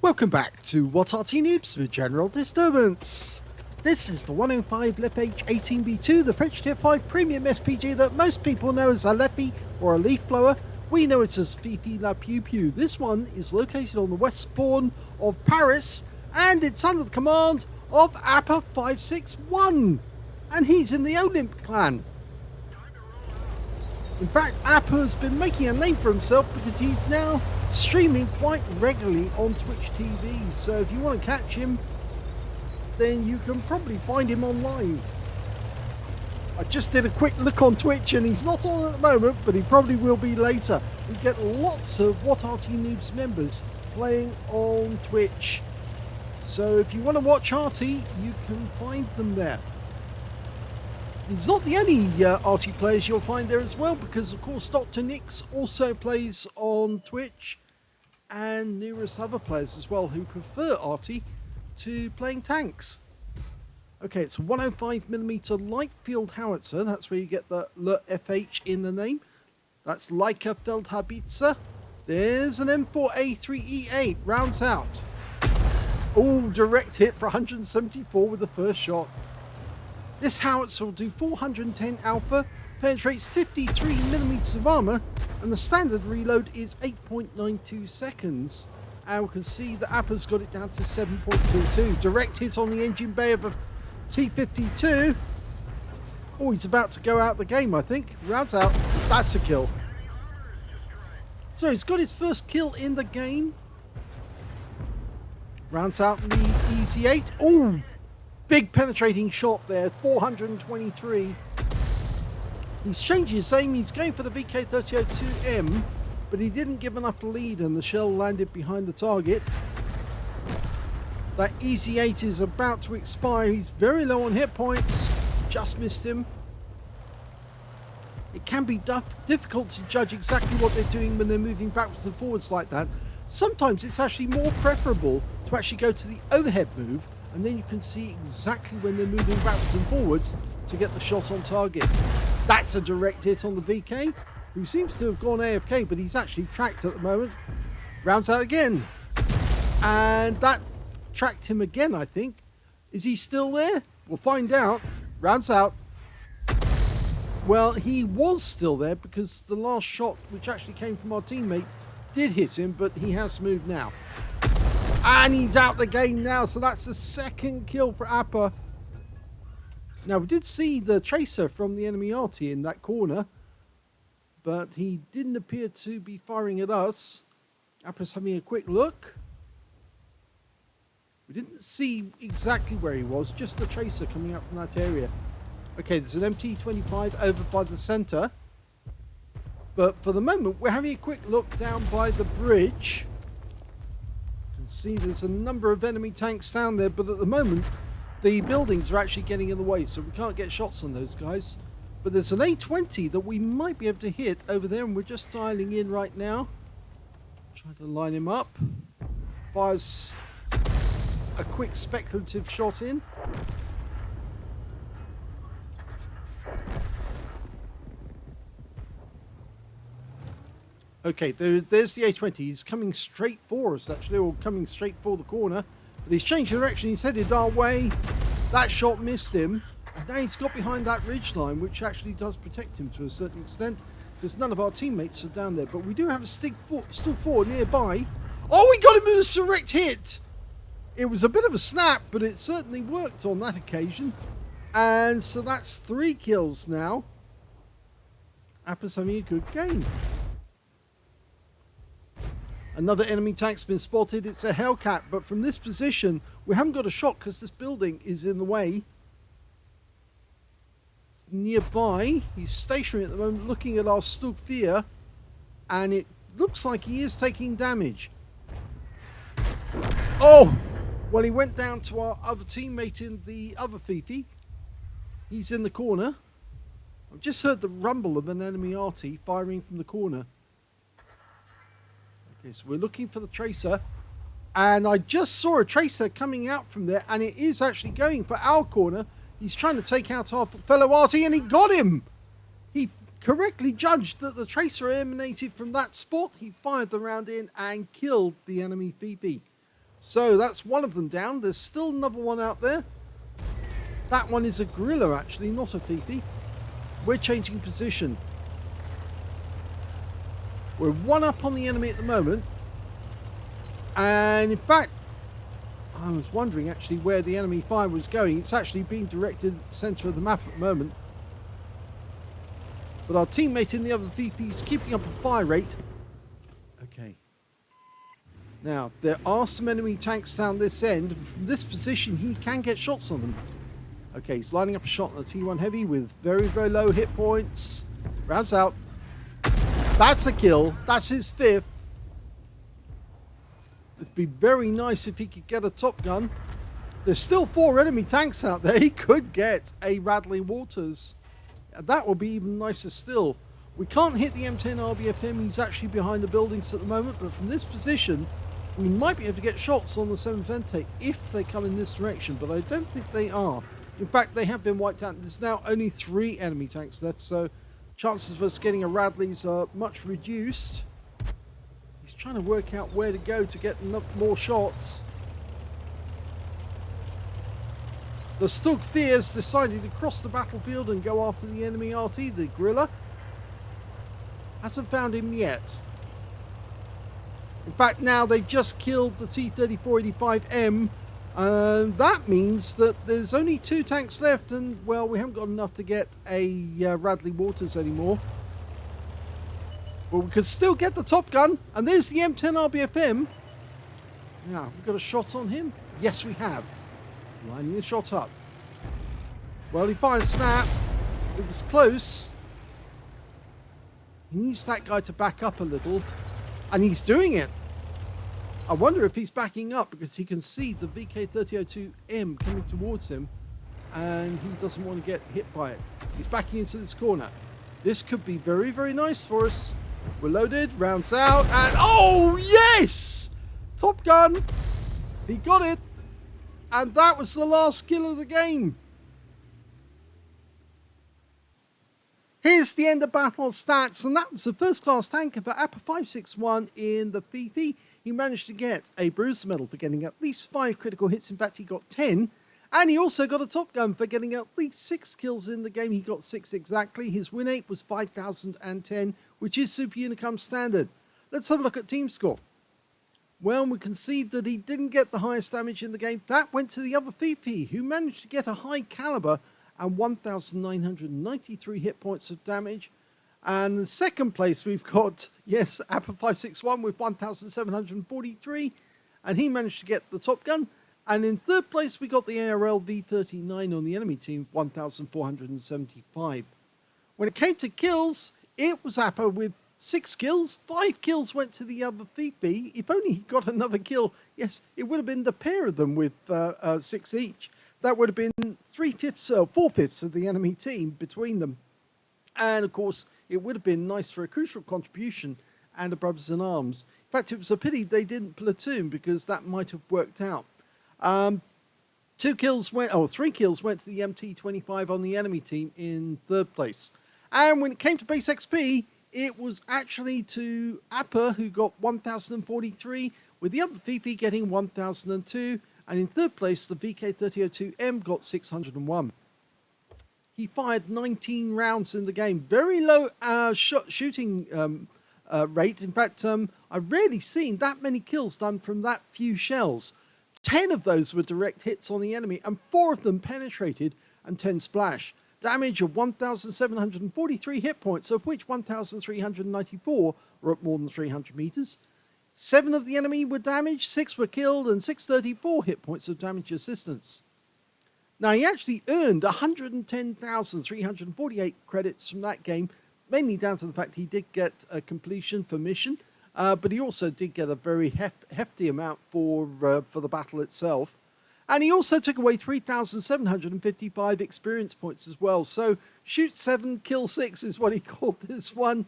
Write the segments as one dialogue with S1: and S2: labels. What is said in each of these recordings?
S1: Welcome back to What Arty Noobs for General Disturbance. This is the 105 leFH18B2, the French Tier 5 premium SPG that most people know as a leFhy or a leaf blower. We know it as Fifi La Pew Pew. This one is located on the west spawn of Paris and it's under the command of Appa561. And he's in the OLIMP clan. In fact, Appa has been making a name for himself because he's now streaming quite regularly on Twitch TV. So if you want to catch him, then you can probably find him online. I just did a quick look on Twitch and he's not on at the moment, but he probably will be later. We get lots of What Arty Noobs members playing on Twitch. So if you want to watch Arty, you can find them there. He's not the only Arty players you'll find there as well, because of course Dr. Nix also plays on Twitch, and numerous other players as well who prefer Arty to playing tanks. Okay, it's a 105mm light field howitzer. That's where you get the leFH in the name. That's Leica Feldhaubitze. There's an M4A3E8, rounds out. Oh, direct hit for 174 with the first shot. This howitzer will do 410 alpha, penetrates 53mm of armor, and the standard reload is 8.92 seconds. And we can see that Appa's got it down to 7.22. Direct hit on the engine bay of a T-52. Oh, he's about to go out the game, I think. Rounds out. That's a kill. So he's got his first kill in the game. Rounds out the Easy 8. Oh! Big penetrating shot there, 423. He's changing his aim, he's going for the VK3002M, but he didn't give enough lead and the shell landed behind the target. That Easy 8 is about to expire, he's very low on hit points, just missed him. It can be difficult to judge exactly what they're doing when they're moving backwards and forwards like that. Sometimes it's actually more preferable to actually go to the overhead move, and then you can see exactly when they're moving backwards and forwards to get the shot on target. That's a direct hit on the VK, who seems to have gone AFK, but he's actually tracked at the moment. Rounds out again. And that tracked him again, I think. Is he still there? We'll find out. Rounds out. Well, he was still there because the last shot, which actually came from our teammate, did hit him, but he has moved now. And he's out the game now, so that's the second kill for Appa. Now, we did see the tracer from the enemy Arty in that corner, but he didn't appear to be firing at us. Appa's having a quick look. We didn't see exactly where he was, just the tracer coming up from that area. Okay, there's an MT-25 over by the center. But for the moment, we're having a quick look down by the bridge. See, there's a number of enemy tanks down there, but at the moment the buildings are actually getting in the way, so we can't get shots on those guys. But there's an A20 that we might be able to hit over there, and we're just dialing in right now. Try to line him up. Fires a quick speculative shot in. Okay, there's the A20. He's coming straight for us, actually, or coming straight for the corner. But he's changed direction. He's headed our way. That shot missed him. And now he's got behind that ridge line, which actually does protect him to a certain extent, because none of our teammates are down there. But we do have a still 4 nearby. Oh, we got him with a direct hit! It was a bit of a snap, but it certainly worked on that occasion. And so that's 3 kills now. Appa's having a good game. Another enemy tank's been spotted. It's a Hellcat, but from this position, we haven't got a shot because this building is in the way. It's nearby. He's stationary at the moment, looking at our Stugfear, and it looks like he is taking damage. Oh! Well, he went down to our other teammate in the other Fifi. He's in the corner. I've just heard the rumble of an enemy Arty firing from the corner. Okay, so we're looking for the tracer, and I just saw a tracer coming out from there, and it is actually going for our corner. He's trying to take out our fellow Arty, and he got him! He correctly judged that the tracer emanated from that spot. He fired the round in and killed the enemy VP. So that's one of them down. There's still another one out there. That one is a gorilla, actually, not a Fifi. We're changing position. We're one up on the enemy at the moment. And in fact, I was wondering actually where the enemy fire was going. It's actually being directed at the center of the map at the moment. But our teammate in the other Fifi is keeping up a fire rate. Okay. Now, there are some enemy tanks down this end. From this position, he can get shots on them. Okay, he's lining up a shot on the T1 Heavy with very, very low hit points. Rounds out. That's a kill. That's his 5th. It'd be very nice if he could get a Top Gun. There's still 4 enemy tanks out there. He could get a Radley Waters. That will be even nicer still. We can't hit the M10 RBFM. He's actually behind the buildings at the moment, but from this position, we might be able to get shots on the 7 Vente if they come in this direction, but I don't think they are. In fact, they have been wiped out. There's now only 3 enemy tanks left, so chances of us getting a Radley's are much reduced. He's trying to work out where to go to get more shots. The Stug Fears decided to cross the battlefield and go after the enemy Arty, the gorilla. Hasn't found him yet. In fact, now they've just killed the T-3485M. And that means that there's only 2 tanks left, and, well, we haven't got enough to get a Radley Waters anymore. But we could still get the Top Gun, and there's the M10 RBFM. Now, we've got a shot on him. Yes, we have. Lining the shot up. Well, he fired a snap. It was close. He needs that guy to back up a little, and he's doing it. I wonder if he's backing up because he can see the VK3002M coming towards him and he doesn't want to get hit by it. He's backing into this corner. This could be very, very nice for us. We're loaded, rounds out, and oh yes! Top Gun! He got it! And that was the last kill of the game. Here's the end of battle stats, and that was the first class tanker for Appa561 in the Fifi. He managed to get a Bruiser medal for getting at least 5 critical hits. In fact, he got 10. And he also got a Top Gun for getting at least 6 kills in the game. He got 6 exactly. His win rate was 5,010, which is Super Unicum standard. Let's have a look at team score. Well, we can see that he didn't get the highest damage in the game. That went to the other Fifi, who managed to get a high caliber and 1,993 hit points of damage. And in second place, we've got, yes, Appa561 with 1,743. And he managed to get the Top Gun. And in third place, we got the ARL V39 on the enemy team, 1,475. When it came to kills, it was Appa with 6 kills. 5 kills went to the other Fifi. If only he got another kill, yes, it would have been the pair of them with 6 each. That would have been 4/5 of the enemy team between them. And, of course, it would have been nice for a crucial contribution and a Brothers in Arms. In fact, it was a pity they didn't platoon because that might have worked out. 3 kills went to the MT25 on the enemy team in third place. And when it came to base XP, it was actually to Appa, who got 1,043, with the other Fifi getting 1,002. And in third place, the VK3002M got 601. He fired 19 rounds in the game. Very low shooting rate. In fact, I've rarely seen that many kills done from that few shells. 10 of those were direct hits on the enemy, and 4 of them penetrated, and 10 splash. Damage of 1,743 hit points, of which 1,394 were at more than 300 meters. 7 of the enemy were damaged, 6 were killed, and 634 hit points of damage assistance. Now, he actually earned 110,348 credits from that game, mainly down to the fact he did get a completion for mission, but he also did get a very hefty amount for the battle itself. And he also took away 3,755 experience points as well. So, shoot 7, kill 6 is what he called this one.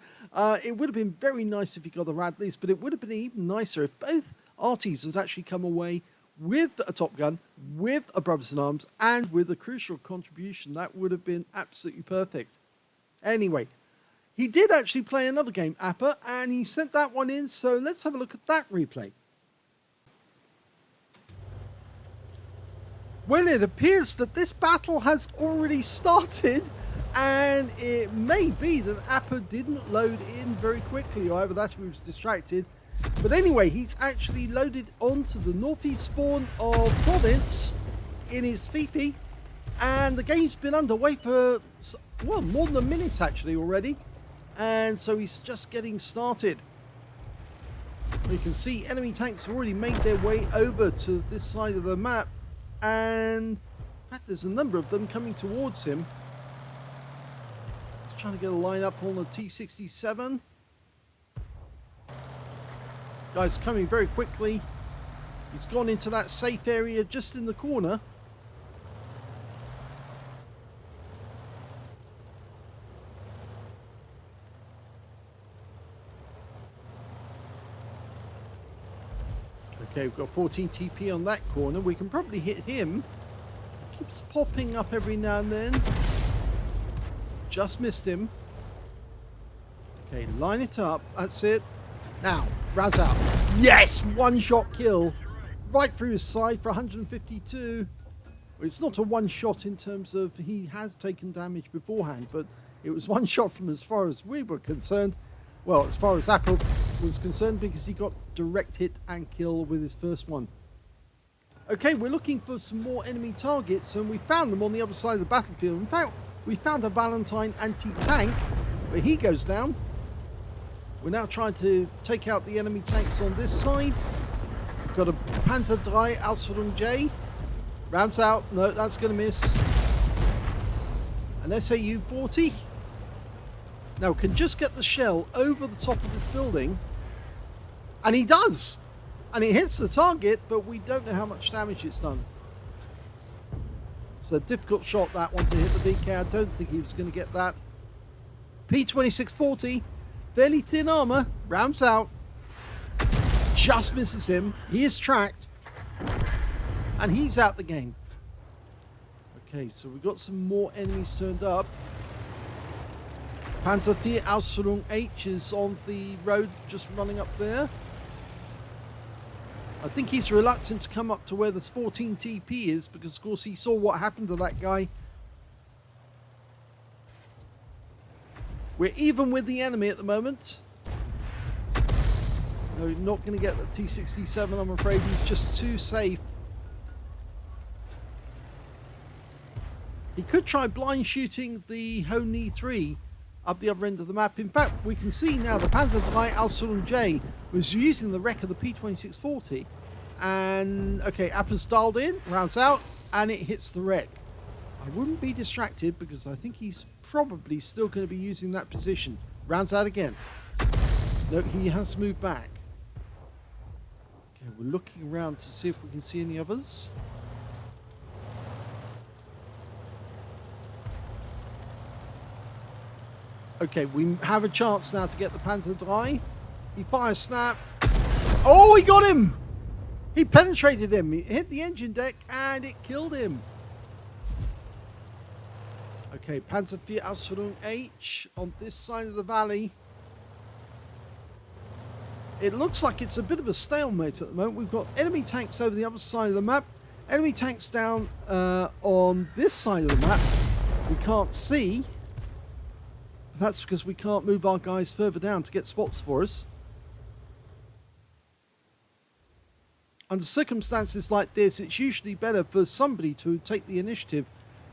S1: It would have been very nice if he got the Radleys, but it would have been even nicer if both Artys had actually come away with a Top Gun, with a Brothers in Arms, and with a crucial contribution. That would have been absolutely perfect. Anyway, he did actually play another game, Appa, and he sent that one in, so let's have a look at that replay. Well, it appears that this battle has already started, and it may be that Appa didn't load in very quickly, or either that he was distracted. But anyway, he's actually loaded onto the northeast spawn of Province in his Fifi, and the game's been underway for, well, more than a minute actually already, and so he's just getting started. You can see enemy tanks have already made their way over to this side of the map, and in fact there's a number of them coming towards him. He's trying to get a line up on the T67. Guy's coming very quickly. He's gone into that safe area just in the corner. Okay, we've got 14 TP on that corner. We can probably hit him. Keeps popping up every now and then. Just missed him. Okay, line it up. That's it. Now, rounds out. Yes! One-shot kill. Right through his side for 152. Well, it's not a one-shot in terms of he has taken damage beforehand, but it was one shot from as far as we were concerned. Well, as far as Apple was concerned, because he got direct hit and kill with his first one. Okay, we're looking for some more enemy targets, and we found them on the other side of the battlefield. In fact, we found a Valentine anti-tank, where he goes down. We're now trying to take out the enemy tanks on this side. We've got a Panzer III Ausführung J. Rounds out. No, that's going to miss. An SAU-40. Now, can just get the shell over the top of this building. And he does! And it hits the target, but we don't know how much damage it's done. It's a difficult shot, that one, to hit the VK. I don't think he was going to get that. P2640. Fairly thin armor. Rounds out. Just misses him. He is tracked. And he's out the game. Okay, so we've got some more enemies turned up. Panzer IV Ausführung H is on the road just running up there. I think he's reluctant to come up to where the 14 TP is because, of course, he saw what happened to that guy. We're even with the enemy at the moment. No, not going to get the T67, I'm afraid. He's just too safe. He could try blind shooting the Honi 3 up the other end of the map. In fact, we can see now the Panzer III Ausführung J was using the wreck of the P2640. And, okay, Appa's dialed in, rounds out, and it hits the wreck. I wouldn't be distracted because I think he's probably still going to be using that position. Rounds out again. No, he has moved back. Okay, we're looking around to see if we can see any others. Okay, we have a chance now to get the Panzer III. He fires snap. Oh, he got him! He penetrated him. He hit the engine deck and it killed him. Okay, Panzer IV Ausführung H on this side of the valley. It looks like it's a bit of a stalemate at the moment. We've got enemy tanks over the other side of the map. Enemy tanks down on this side of the map. We can't see. That's because we can't move our guys further down to get spots for us. Under circumstances like this, it's usually better for somebody to take the initiative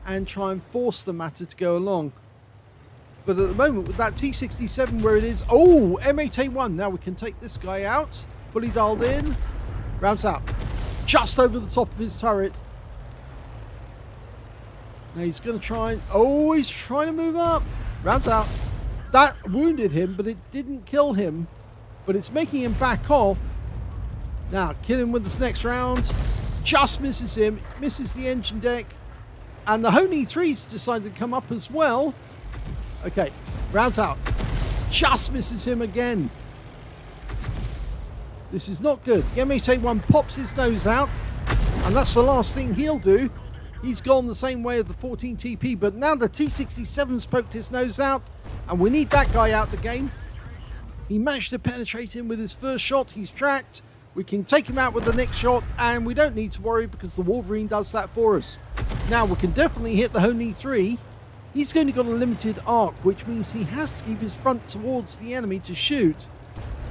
S1: and try and force the matter to go along. But at the moment, with that T67 where it is... Oh, M8A1. Now we can take this guy out. Fully dialed in. Rounds out. Just over the top of his turret. Now he's going to try and... Oh, he's trying to move up. Rounds out. That wounded him, but it didn't kill him. But it's making him back off. Now, kill him with this next round. Just misses him. Misses the engine deck. And the Honi 3's decided to come up as well. Okay, rounds out. Just misses him again. This is not good. The M8A1 pops his nose out. And that's the last thing he'll do. He's gone the same way of the 14 TP. But now the T67's poked his nose out. And we need that guy out the game. He managed to penetrate him with his first shot. He's tracked. We can take him out with the next shot, and we don't need to worry because the Wolverine does that for us. Now we can definitely hit the Honey 3. He's only got a limited arc, which means he has to keep his front towards the enemy to shoot.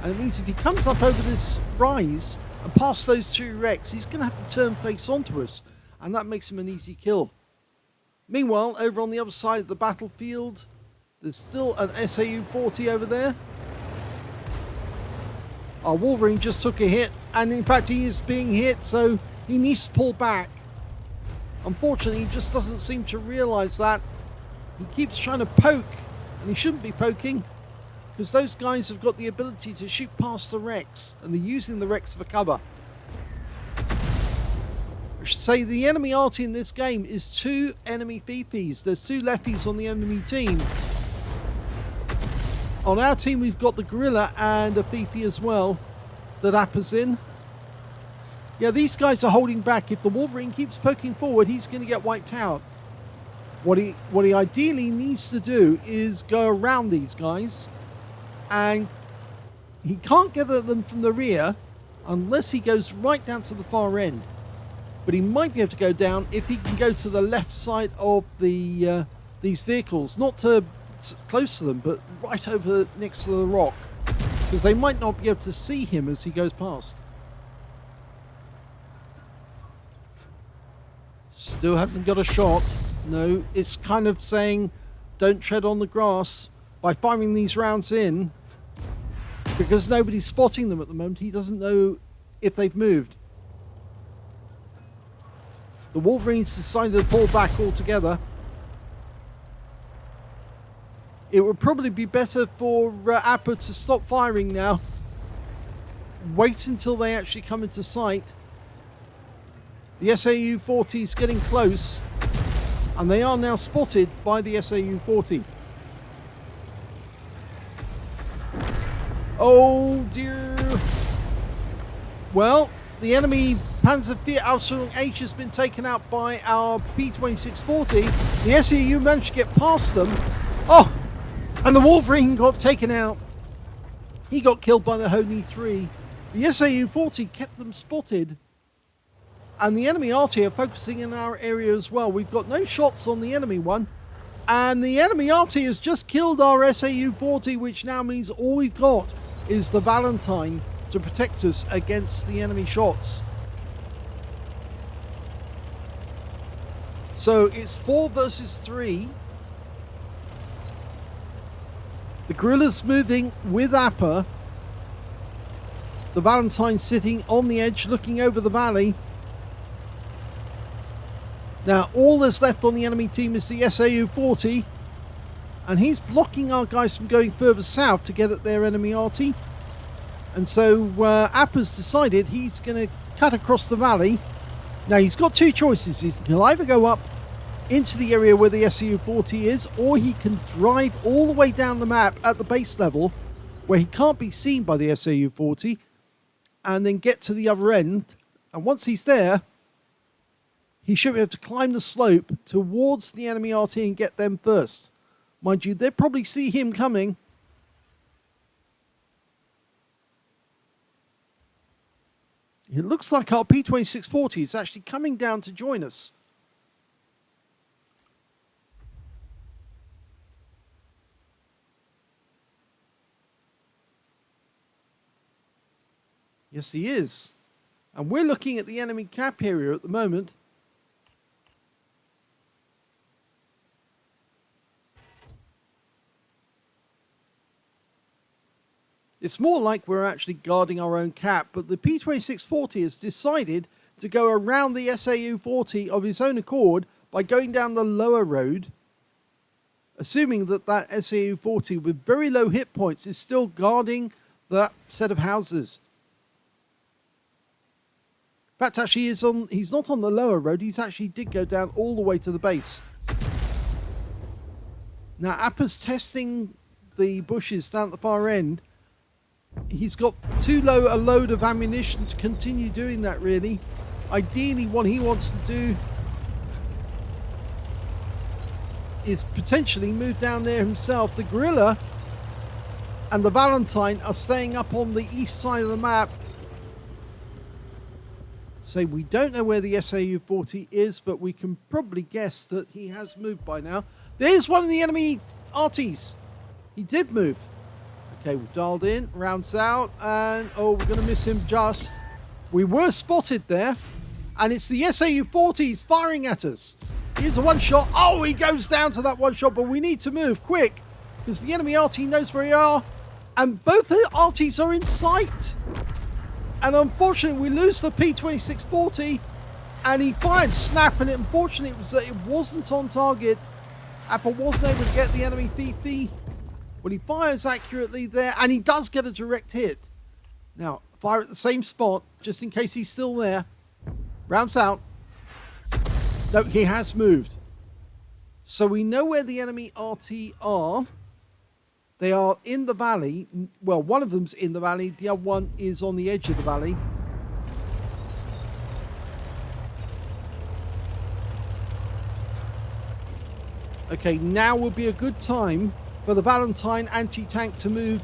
S1: And it means if he comes up over this rise and past those two wrecks, he's going to have to turn face onto us, and that makes him an easy kill. Meanwhile, over on the other side of the battlefield, there's still an SAU-40 over there. Our Wolverine just took a hit, and in fact he is being hit, so he needs to pull back. Unfortunately, he just doesn't seem to realise that. He keeps trying to poke, and he shouldn't be poking, because those guys have got the ability to shoot past the wrecks, and they're using the wrecks for cover. I should say the enemy Arty in this game is 2 enemy FPs. There's 2 leFHs on the enemy team. On our team, we've got the Gorilla and a FP as well that Appa's in. Yeah, these guys are holding back. If the Wolverine keeps poking forward, he's going to get wiped out. What he ideally needs to do is go around these guys, and he can't get at them from the rear unless he goes right down to the far end. But he might be able to go down if he can go to the left side of the these vehicles, not to close to them, but right over next to the rock, because they might not be able to see him as he goes past. Still hasn't got a shot. No, it's kind of saying don't tread on the grass by firing these rounds in, because nobody's spotting them at the moment. He doesn't know if they've moved. The Wolverines decided to pull back altogether. It would probably be better for Appa to stop firing now. Wait until they actually come into sight. The SAU-40 is getting close, and they are now spotted by the SAU-40. Oh dear. Well, the enemy Panzer IV H has been taken out by our P2640. The SAU managed to get past them. Oh! And the Wolverine got taken out. He got killed by the Honey 3. The SAU-40 kept them spotted. And the enemy Arty are focusing in our area as well. We've got no shots on the enemy one. And the enemy Arty has just killed our SAU-40, which now means all we've got is the Valentine to protect us against the enemy shots. So it's 4 versus 3. The Gorilla's moving with Appa. The Valentine sitting on the edge looking over the valley. Now all that's left on the enemy team is the SAU-40, and he's blocking our guys from going further south to get at their enemy Arty. And so Appa's decided he's going to cut across the valley. Now he's got 2 choices. He can either go up into the area where the SAU-40 is, or he can drive all the way down the map at the base level where he can't be seen by the SAU-40, and then get to the other end. And once he's there, he should be able to climb the slope towards the enemy RT and get them first. Mind you, they'll probably see him coming. It looks like our P2640 is actually coming down to join us. Yes, he is. And we're looking at the enemy cap area at the moment. It's more like we're actually guarding our own cap, but the P2640 has decided to go around the SAU-40 of his own accord by going down the lower road, assuming that that SAU-40 with very low hit points is still guarding that set of houses. In fact, actually, he's not on the lower road. He's actually did go down all the way to the base. Now, Appa's testing the bushes down at the far end. He's got too low a load of ammunition to continue doing that, really. Ideally, what he wants to do is potentially move down there himself. The Gorilla and the Valentine are staying up on the east side of the map. Say we don't know where the SAU-40 is, but we can probably guess that he has moved by now. There's one of the enemy Artys. He did move. Okay, we've dialed in, rounds out, and oh, we're going to miss him just. We were spotted there, and it's the SAU-40s firing at us. Here's a one shot. Oh, he goes down to that one shot, but we need to move quick because the enemy Arty knows where we are, and both the Artys are in sight. And unfortunately, we lose the P2640, and he fired snap, and unfortunately, it was that it wasn't on target. Appa wasn't able to get the enemy PP. Well, he fires accurately there, and he does get a direct hit. Now, fire at the same spot, just in case he's still there. Rounds out. No, he has moved. So we know where the enemy RT are. They are in the valley. Well, one of them's in the valley. The other one is on the edge of the valley. Okay, now would be a good time for the Valentine anti-tank to move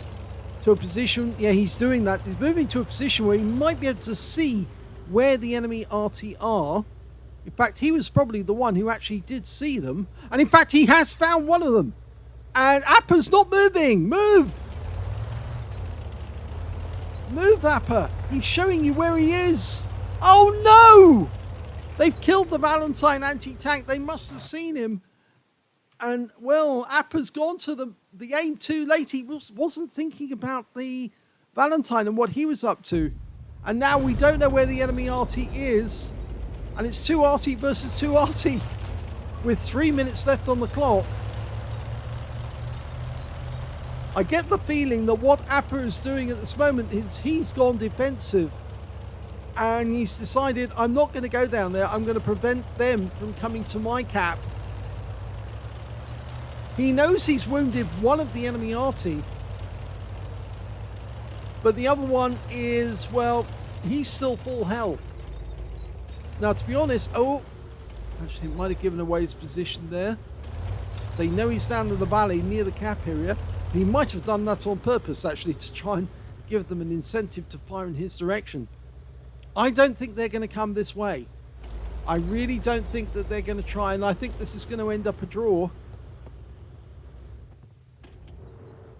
S1: to a position. Yeah, he's doing that. He's moving to a position where he might be able to see where the enemy RT are. In fact, he was probably the one who actually did see them. And in fact, he has found one of them. And Appa's not moving. Move! Move, Appa. He's showing you where he is. Oh, no! They've killed the Valentine anti-tank. They must have seen him. And, well, Appa's gone to the aim too late. He wasn't thinking about the Valentine and what he was up to. And now we don't know where the enemy Arty is. And it's 2 Arty versus 2 Arty with 3 minutes left on the clock. I get the feeling that what Appa is doing at this moment is he's gone defensive. And he's decided, I'm not going to go down there. I'm going to prevent them from coming to my cap. He knows he's wounded one of the enemy Arty. But the other one is, well, he's still full health. Now, to be honest, oh, actually, it might have given away his position there. They know he's down in the valley near the cap area. He might have done that on purpose, actually, to try and give them an incentive to fire in his direction. I don't think they're going to come this way. I really don't think that they're going to try, and I think this is going to end up a draw.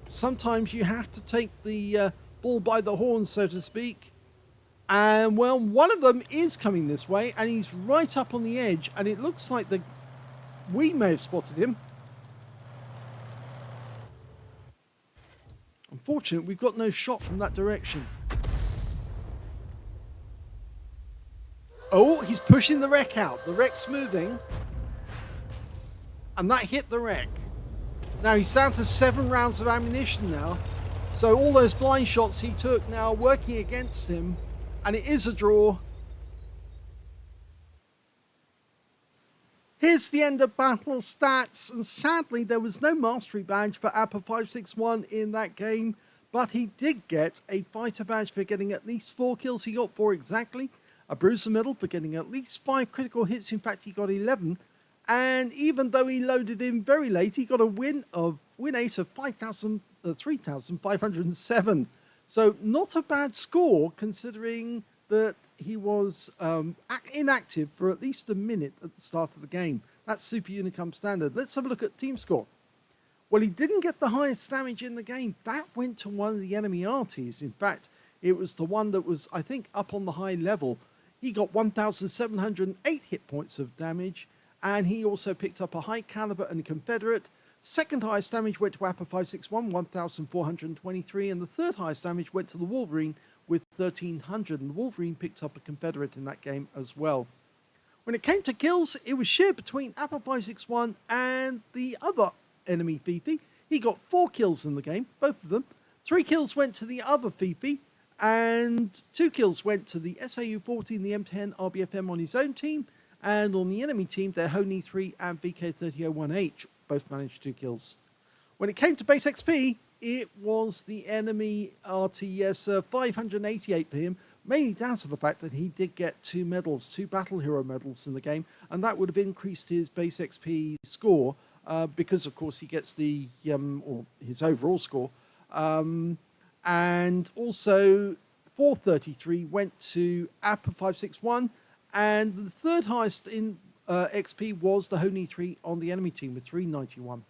S1: Sometimes you have to take the bull by the horn, so to speak. And, well, one of them is coming this way, and he's right up on the edge, and it looks like we may have spotted him. Unfortunately, we've got no shot from that direction. Oh, he's pushing the wreck out. The wreck's moving. And that hit the wreck. Now he's down to 7 rounds of ammunition now. So all those blind shots he took now are working against him. And it is a draw. Here's the end of battle stats, and sadly there was no mastery badge for Appa561 in that game, but he did get a fighter badge for getting at least 4 kills. He got 4 exactly, a bruiser medal for getting at least 5 critical hits. In fact, he got 11, and even though he loaded in very late, he got a win 8 of 3,507. So not a bad score considering that he was inactive for at least a minute at the start of the game. That's Super Unicum standard. Let's have a look at team score. Well, he didn't get the highest damage in the game. That went to one of the enemy Artys. In fact, it was the one that was, I think, up on the high level. He got 1,708 hit points of damage, and he also picked up a high caliber and a Confederate. Second highest damage went to Appa561, 1,423, and the third highest damage went to the Wolverine with 1,300, and the Wolverine picked up a Confederate in that game as well. When it came to kills, it was shared between Appa561 and the other enemy Fifi. He got 4 kills in the game, both of them. 3 kills went to the other Fifi, and 2 kills went to the SAU-40 and the M10 RBFM on his own team, and on the enemy team, their Honey 3 and VK3001H both managed 2 kills. When it came to base XP, it was the enemy RTS 588 for him, mainly down to the fact that he did get 2 medals, 2 battle hero medals in the game, and that would have increased his base XP score because, of course, he gets the or his overall score, and also 433 went to Appa561, and the third highest in XP was the Honey 3 on the enemy team with 391.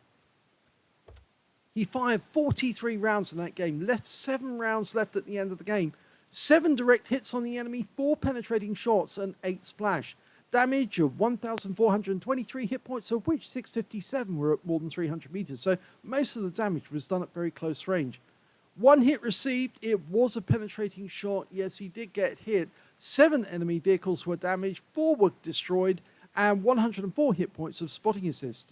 S1: He fired 43 rounds in that game, left 7 rounds left at the end of the game, 7 direct hits on the enemy, 4 penetrating shots, and 8 splash. Damage of 1,423 hit points, of which 657 were at more than 300 meters, so most of the damage was done at very close range. 1 hit received, it was a penetrating shot, yes he did get hit. 7 enemy vehicles were damaged, 4 were destroyed, and 104 hit points of spotting assist.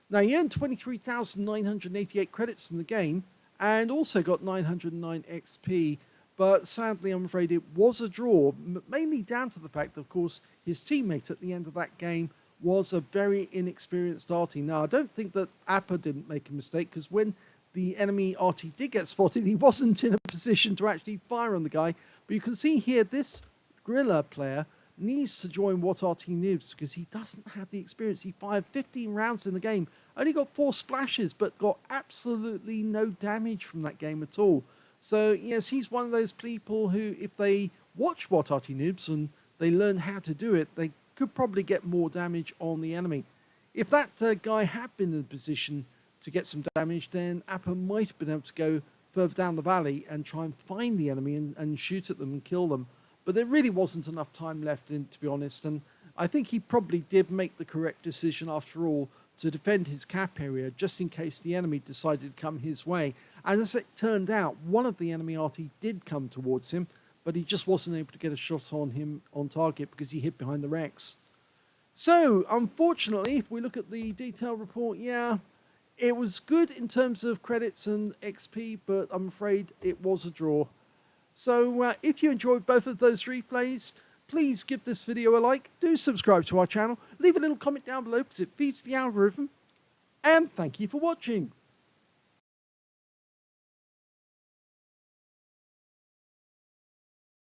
S1: Now he earned 23,988 credits from the game, and also got 909 XP, but sadly I'm afraid it was a draw, mainly down to the fact that of course his teammate at the end of that game was a very inexperienced Arty. Now I don't think that Appa didn't make a mistake, because when the enemy Arty did get spotted, he wasn't in a position to actually fire on the guy. But you can see here, this Gorilla player needs to join what Arty Noobs, because he doesn't have the experience. He fired 15 rounds in the game, only got 4 splashes, but got absolutely no damage from that game at all. So yes, he's one of those people who, if they watch what Arty Noobs and they learn how to do it, they could probably get more damage on the enemy. If that guy had been in a position to get some damage, then Appa might have been able to go further down the valley and try and find the enemy and shoot at them and kill them. But there really wasn't enough time left, in, to be honest, and I think he probably did make the correct decision after all to defend his cap area just in case the enemy decided to come his way. And as it turned out, one of the enemy Arty did come towards him, but he just wasn't able to get a shot on him on target because he hid behind the Rex. So unfortunately, if we look at the detail report, yeah, it was good in terms of credits and XP, but I'm afraid it was a draw. So if you enjoyed both of those replays, please give this video a like, do subscribe to our channel, leave a little comment down below because it feeds the algorithm, and thank you for watching.